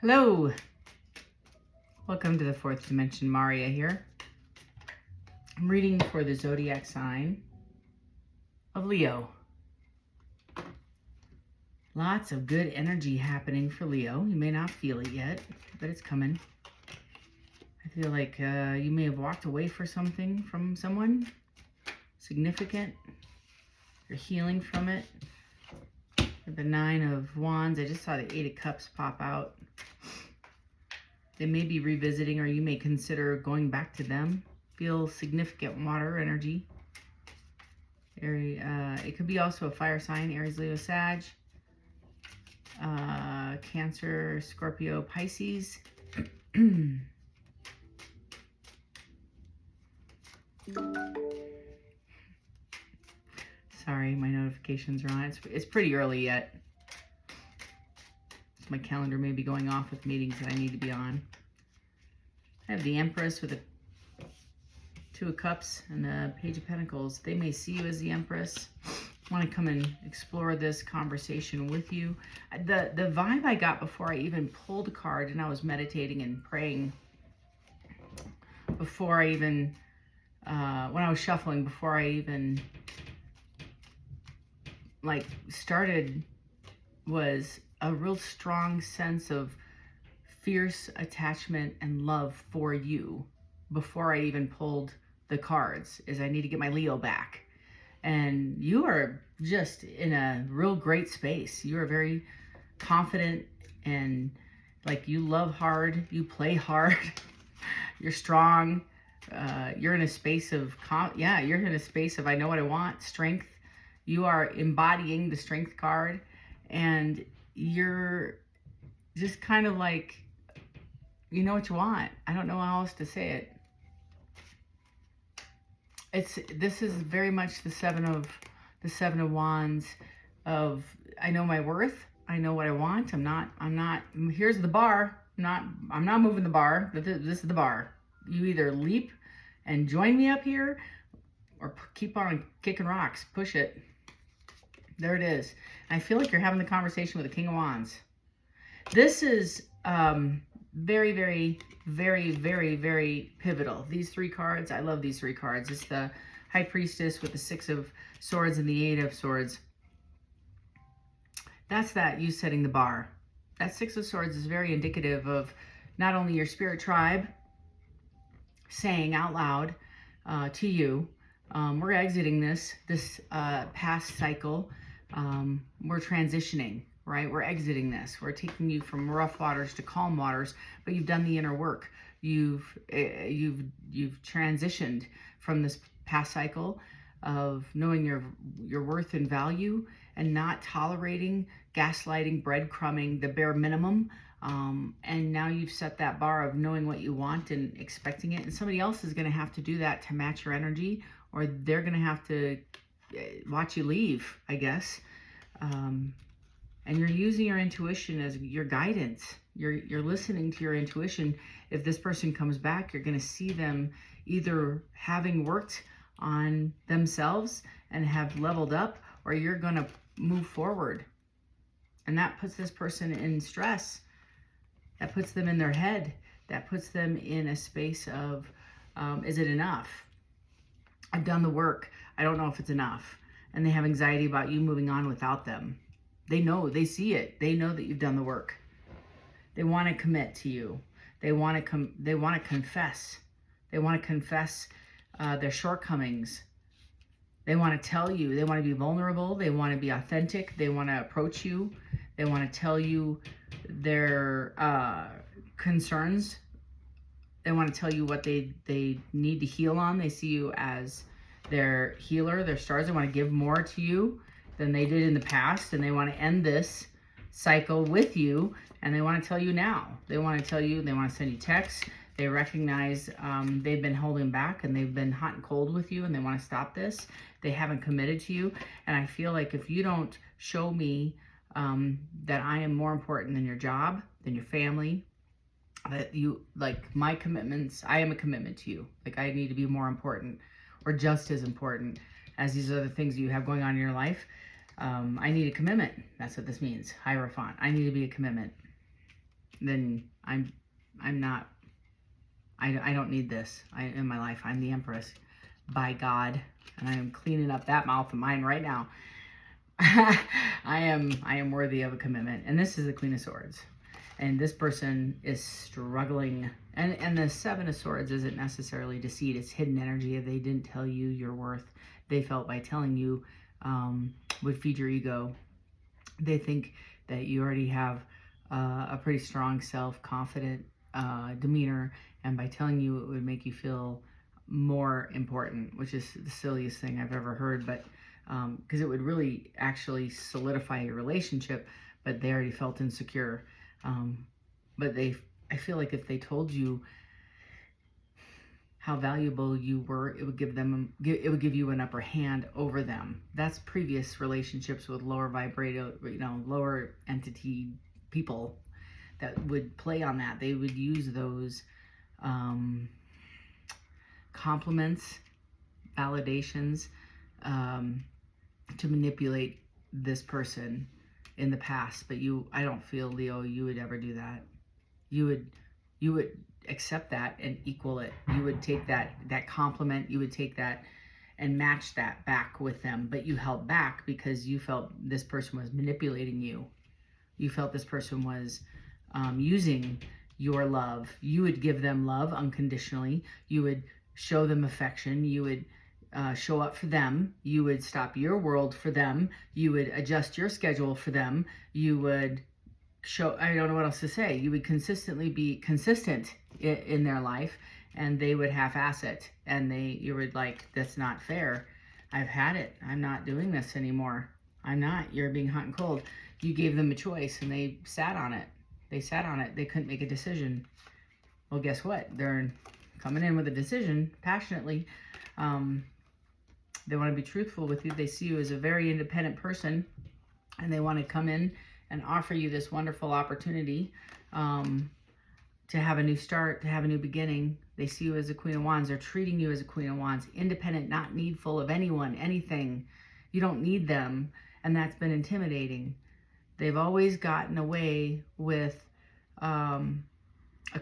Hello, welcome to the fourth dimension. Maria here. I'm reading for the zodiac sign of Leo. Lots of good energy happening for Leo. You may not feel it yet, but it's coming. I feel like you may have walked away from someone significant. You're healing from it. The Nine of Wands. I just saw the Eight of Cups pop out. They may be revisiting, or you may consider going back to them. Feel significant water energy. It could be also a fire sign: Aries, Leo, Sag, Cancer, Scorpio, Pisces. Sorry, my notifications are on. It's pretty early yet. My calendar may be going off with meetings that I need to be on. I have the Empress with the Two of Cups and the Page of Pentacles. They may see you as the Empress. Want to come and explore this conversation with you. The vibe I got before I even pulled a card, and I was meditating and praying before I even, when I was shuffling, before I even started, was a real strong sense of fierce attachment and love for you before I even pulled the cards. Is I need to get my Leo back. And you are just in a real great space. You are very confident, and you love hard, you play hard, you're strong. You're in a space of, you're in a space of I know what I want, strength. You are embodying the strength card, and you're just kind of you know what you want. I don't know how else to say it. This is very much the seven of wands of I know my worth. I know what I want. I'm not, here's the bar. I'm not moving the bar. This is the bar. You either leap and join me up here, or keep on kicking rocks. Push it. There it is. I feel like you're having the conversation with the King of Wands. This is very, very, very, very, very pivotal. These three cards, I love these three cards. It's the High Priestess with the Six of Swords and the Eight of Swords. That's you setting the bar. That Six of Swords is very indicative of not only your spirit tribe saying out loud to you, we're exiting this past cycle. We're transitioning, right? We're exiting this. We're taking you from rough waters to calm waters, but you've done the inner work. You've transitioned from this past cycle of knowing your worth and value, and not tolerating gaslighting, breadcrumbing, the bare minimum. And now you've set that bar of knowing what you want and expecting it. And somebody else is going to have to do that to match your energy, or they're going to have to watch you leave, I guess. And you're using your intuition as your guidance. You're listening to your intuition. If this person comes back, you're going to see them either having worked on themselves and have leveled up, or you're going to move forward. And that puts this person in stress. That puts them in their head. That puts them in a space of, is it enough? I've done the work. I don't know if it's enough. And they have anxiety about you moving on without them. They know, they see it. They know that you've done the work. They want to commit to you. They want to confess. They want to confess their shortcomings. They want to tell you. They want to be vulnerable. They want to be authentic. They want to approach you. They want to tell you their concerns. They want to tell you what they need to heal on. They see you as their healer, their stars. They want to give more to you than they did in the past, and they want to end this cycle with you, and they want to tell you now. They want to tell you, they want to send you texts. They recognize they've been holding back, and they've been hot and cold with you, and they want to stop this. They haven't committed to you, and I feel like if you don't show me that I am more important than your job, than your family, that you, my commitments, I am a commitment to you. I need to be more important, or just as important as these other things you have going on in your life. I need a commitment. That's what this means. Hierophant. I need to be a commitment. then I'm not, I don't need this in my life. I'm the Empress by God, and I am cleaning up that mouth of mine right now. I am worthy of a commitment. And this is the Queen of Swords. And this person is struggling. And the Seven of Swords isn't necessarily deceit. It's hidden energy. If they didn't tell you your worth, they felt by telling you would feed your ego. They think that you already have a pretty strong self-confident demeanor. And by telling you, it would make you feel more important, which is the silliest thing I've ever heard. But because it would really actually solidify your relationship, but they already felt insecure. But I feel like if they told you how valuable you were, it would give you an upper hand over them. That's previous relationships with lower vibrator, lower entity people that would play on that. They would use those compliments, validations, to manipulate this person in the past. But I don't feel, Leo, you would ever do that. You would accept that and equal it. You would take that compliment, you would take that and match that back with them. But you held back because you felt this person was manipulating you. You felt this person was using your love. You would give them love unconditionally. You would show them affection. You would show up for them. You would stop your world for them. You would adjust your schedule for them. You would I don't know what else to say. You would consistently be consistent in their life, and they would half-ass it. And you were like, that's not fair. I've had it. I'm not doing this anymore. I'm not. You're being hot and cold. You gave them a choice, and they sat on it. They sat on it. They couldn't make a decision. Well, guess what? They're coming in with a decision passionately. They want to be truthful with you. They see you as a very independent person, and they want to come in and offer you this wonderful opportunity to have a new start, to have a new beginning. They see you as a Queen of Wands. They're treating you as a Queen of Wands, independent, not needful of anyone, anything. You don't need them, and that's been intimidating. They've always gotten away with a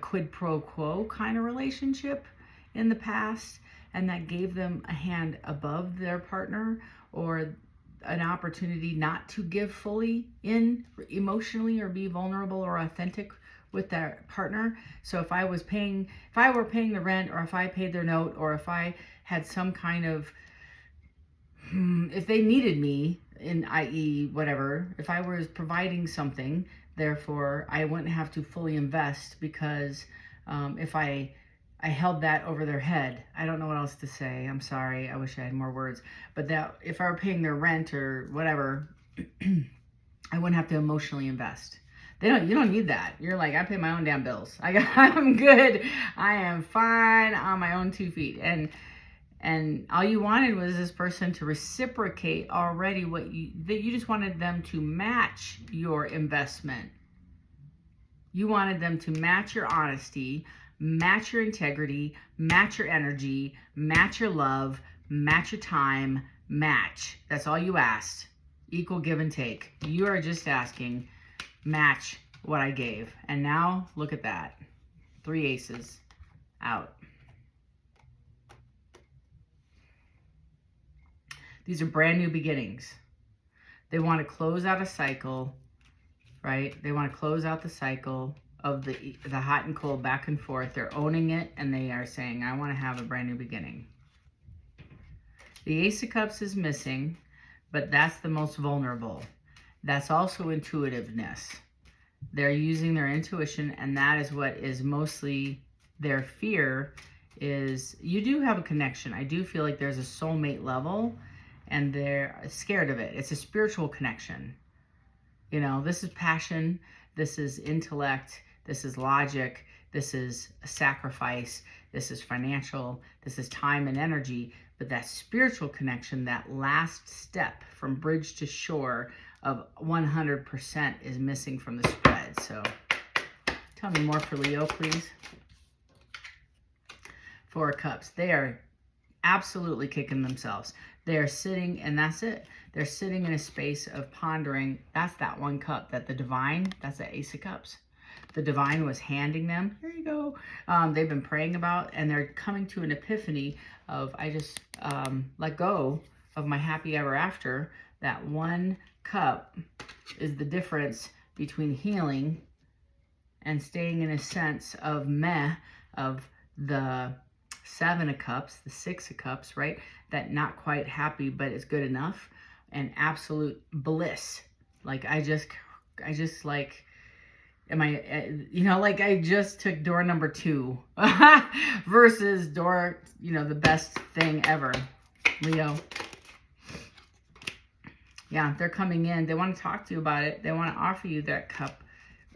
quid pro quo kind of relationship in the past, and that gave them a hand above their partner, or an opportunity not to give fully in emotionally or be vulnerable or authentic with their partner. So if I were paying the rent, or if I paid their note, or if I had some kind of, if they needed me in, i.e. whatever, if I was providing something, therefore I wouldn't have to fully invest, because if I held that over their head. I don't know what else to say. I'm sorry. I wish I had more words. But that if I were paying their rent or whatever, I wouldn't have to emotionally invest. You don't need that. You're like, I pay my own damn bills. I'm good. I am fine on my own 2 feet. And all you wanted was this person to reciprocate already that you just wanted them to match your investment. You wanted them to match your honesty, match your integrity, match your energy, match your love, match your time, match. That's all you asked. Equal give and take. You are just asking, match what I gave. And now, look at that. 3 aces out. These are brand new beginnings. They want to close out a cycle, right? They want to close out the cycle of the hot and cold back and forth. They're owning it, and they are saying, I want to have a brand new beginning. The Ace of Cups is missing, but that's the most vulnerable. That's also intuitiveness. They're using their intuition, and that is what is mostly their fear. Is you do have a connection. I do feel like there's a soulmate level, and they're scared of it. It's a spiritual connection. You know, this is passion. This is intellect. This is logic. This is a sacrifice. This is financial. This is time and energy. But that spiritual connection, that last step from bridge to shore of 100% is missing from the spread. So tell me more for Leo, please. 4 of Cups. They are absolutely kicking themselves. They're sitting, and that's it. They're sitting in a space of pondering. That's that 1 cup, that the divine, that's the Ace of Cups. the divine was handing them. Here you go. They've been praying about, and they're coming to an epiphany of, I just let go of my happy ever after. That one cup is the difference between healing and staying in a sense of meh, of the 7 of cups, the 6 of cups, right? That not quite happy, but it's good enough, and absolute bliss. Like I just like, am I, like I just took door number 2 versus door, the best thing ever. Leo. Yeah, they're coming in. They want to talk to you about it. They want to offer you that cup.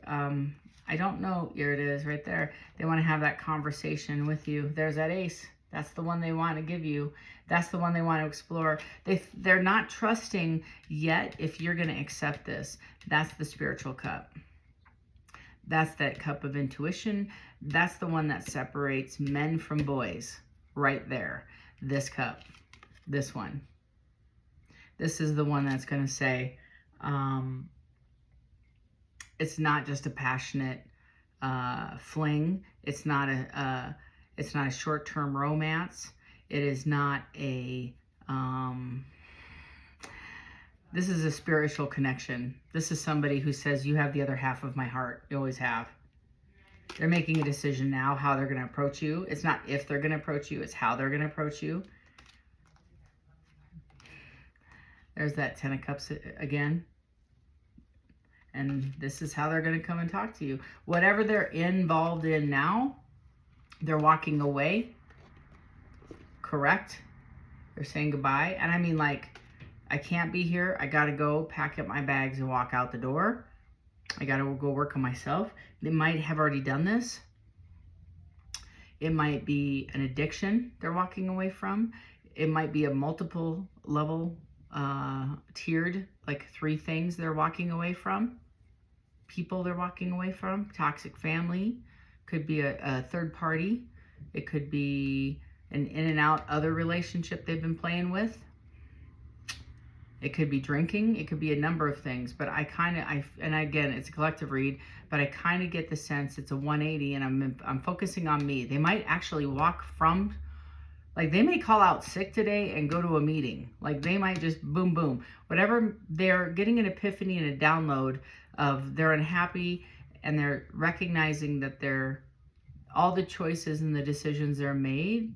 I don't know. Here it is right there. They want to have that conversation with you. There's that ace. That's the one they want to give you. That's the one they want to explore. They're not trusting yet if you're going to accept this. That's the spiritual cup. That's that cup of intuition. That's the one that separates men from boys right there. This cup, this one. This is the one that's going to say, it's not just a passionate fling. It's not a short-term romance. It is not a, this is a spiritual connection. This is somebody who says, you have the other half of my heart. You always have. They're making a decision now how they're going to approach you. It's not if they're going to approach you, it's how they're going to approach you. There's that 10 of Cups again. And this is how they're going to come and talk to you. Whatever they're involved in now, they're walking away. Correct? They're saying goodbye. And I mean, like, I can't be here. I got to go pack up my bags and walk out the door. I got to go work on myself. They might have already done this. It might be an addiction they're walking away from. It might be a multiple level tiered, like 3 things they're walking away from. People they're walking away from. Toxic family. Could be a third party. It could be an in and out other relationship they've been playing with. It could be drinking. It could be a number of things. But and again, it's a collective read, but I kind of get the sense it's a 180, and I'm focusing on me. They might actually walk from, like, they may call out sick today and go to a meeting. Like, they might just boom, boom. Whatever, they're getting an epiphany and a download of they're unhappy, and they're recognizing that all the choices and the decisions they've made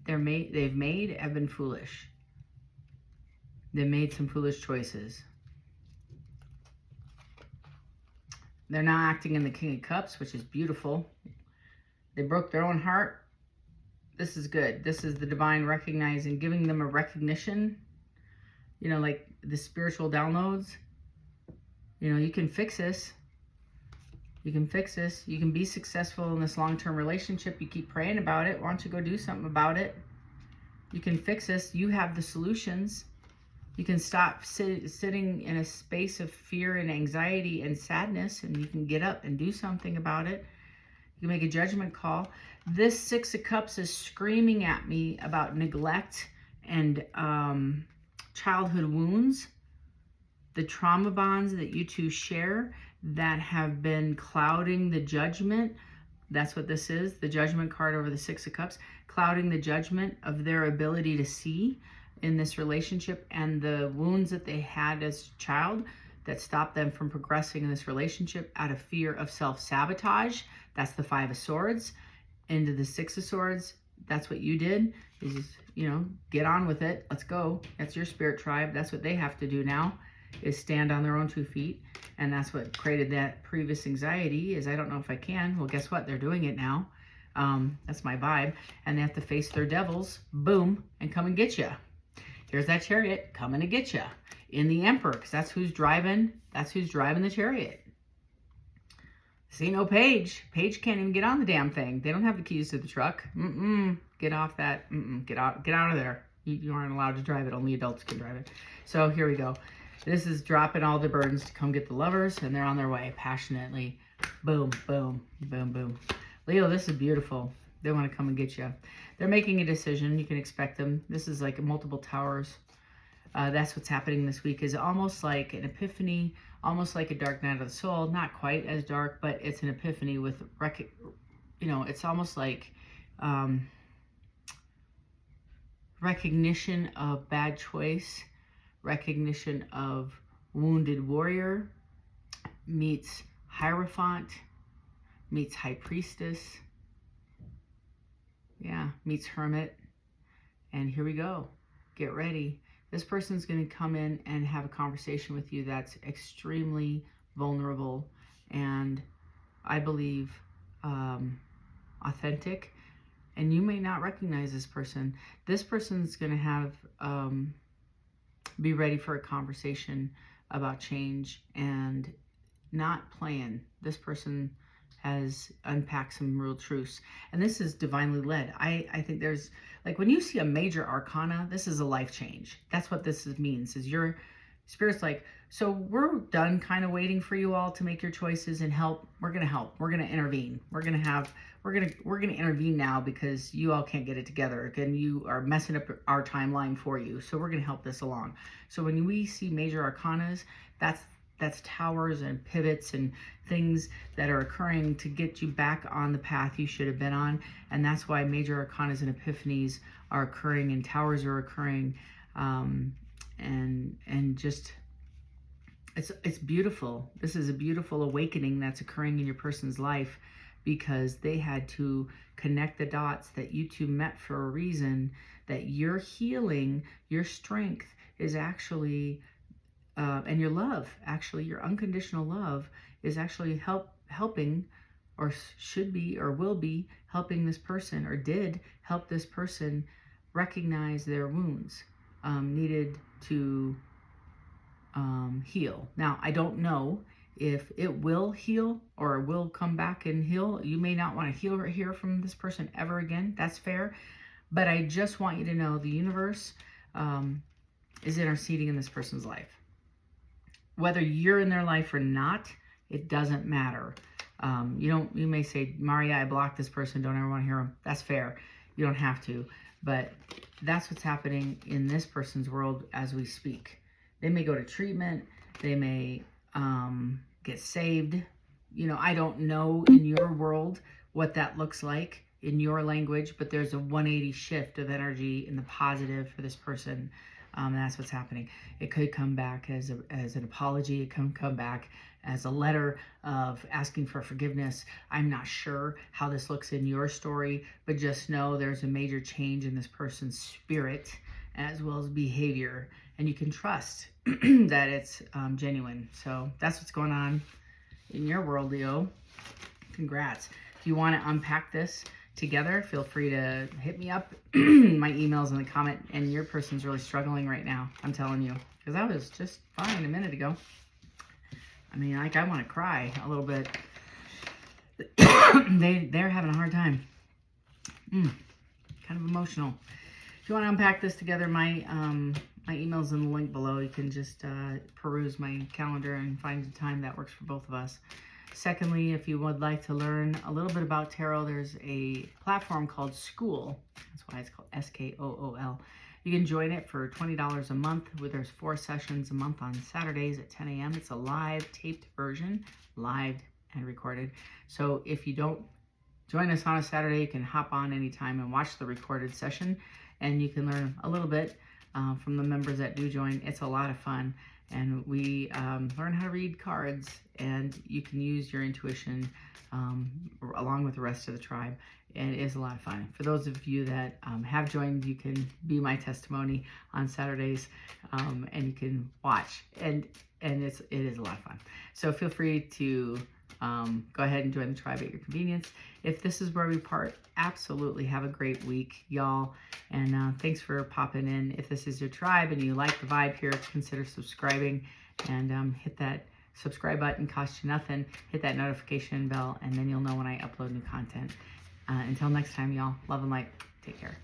have been foolish. They made some foolish choices. They're now acting in the King of Cups, which is beautiful. They broke their own heart. This is good. This is the divine recognizing, giving them a recognition. Like the spiritual downloads. You can fix this. You can fix this. You can be successful in this long-term relationship. You keep praying about it. Why don't you go do something about it? You can fix this. You have the solutions. You can stop sitting in a space of fear and anxiety and sadness, and you can get up and do something about it. You can make a judgment call. This 6 of Cups is screaming at me about neglect and childhood wounds, the trauma bonds that you two share that have been clouding the judgment. That's what this is, the judgment card over the 6 of Cups, clouding the judgment of their ability to see in this relationship, and the wounds that they had as a child that stopped them from progressing in this relationship out of fear of self-sabotage. That's the 5 of Swords. Into the 6 of Swords, that's what you did, is, get on with it. Let's go. That's your spirit tribe. That's what they have to do now, is stand on their own 2 feet. And that's what created that previous anxiety, is I don't know if I can. Well, guess what? They're doing it now. That's my vibe. And they have to face their devils, boom, and come and get you. Here's that Chariot coming to get you in the Emperor, because that's who's driving the Chariot. See, no Page. Page can't even get on the damn thing. They don't have the keys to the truck. Get off that. Get out of there. You aren't allowed to drive it. Only adults can drive it. So here we go. This is dropping all the burdens to come get the lovers, and they're on their way passionately. Boom, boom, boom, boom. Leo, this is beautiful. They want to come and get you. They're making a decision. You can expect them. This is like multiple towers. That's what's happening this week, is almost like an epiphany, almost like a dark night of the soul, not quite as dark, but it's an epiphany with, it's almost like recognition of bad choice, recognition of wounded warrior, meets Hierophant, meets High Priestess, yeah, meets Hermit, and here we go. Get ready. This person's going to come in and have a conversation with you that's extremely vulnerable and, I believe, authentic. And you may not recognize this person. This person's going to have be ready for a conversation about change and not playing. This person has unpacked some real truths, and this is divinely led. I think there's, like, when you see a major arcana, this is a life change. That's what this means, is your spirit's like, so we're done kind of waiting for you all to make your choices and help. We're going to help. We're going to intervene. We're going to intervene now because you all can't get it together. Again, you are messing up our timeline for you. So we're going to help this along. So when we see major arcanas, that's towers and pivots and things that are occurring to get you back on the path you should have been on. And that's why major arcanas and epiphanies are occurring and towers are occurring. And just, it's beautiful. This is a beautiful awakening that's occurring in your person's life, because they had to connect the dots that you two met for a reason, that your healing, your strength is actually, and your love, actually, your unconditional love is actually helping, or should be, or will be helping this person, or did help this person recognize their wounds, needed to heal. Now, I don't know if it will heal or will come back and heal. You may not want to heal or hear from this person ever again. That's fair. But I just want you to know the universe is interceding in this person's life. Whether you're in their life or not, it doesn't matter. You may say, Maria, I blocked this person, don't ever want to hear them. That's fair. You don't have to. But that's what's happening in this person's world as we speak. They may go to treatment. They may get saved. I don't know in your world what that looks like in your language, but there's a 180 shift of energy in the positive for this person. And that's what's happening. It could come back as an apology. It can come back as a letter of asking for forgiveness. I'm not sure how this looks in your story, but just know there's a major change in this person's spirit as well as behavior. And you can trust that it's genuine. So that's what's going on in your world, Leo. Congrats. If you want to unpack this together, feel free to hit me up. My email's in the comment, and your person's really struggling right now. I'm telling you, because I was just fine a minute ago. I mean, like, I want to cry a little bit. They're having a hard time. Kind of emotional. If you want to unpack this together, my email's in the link below. You can just peruse my calendar and find a time that works for both of us. Secondly, if you would like to learn a little bit about tarot, there's a platform called School. That's why it's called SKOOL. You can join it for $20 a month. There's 4 sessions a month on Saturdays at 10 a.m. It's a live taped version, live and recorded. So if you don't join us on a Saturday, you can hop on anytime and watch the recorded session, and you can learn a little bit from the members that do join. It's a lot of fun. And we learn how to read cards, and you can use your intuition along with the rest of the tribe. And it is a lot of fun. For those of you that have joined, you can be my testimony on Saturdays, and you can watch. And it is a lot of fun. So feel free to go ahead and join the tribe at your convenience. If this is where we part, absolutely have a great week, y'all. And thanks for popping in. If this is your tribe and you like the vibe here, consider subscribing, and hit that subscribe button. Costs you nothing. Hit that notification bell, and then you'll know when I upload new content. Until next time, y'all. Love and light. Take care.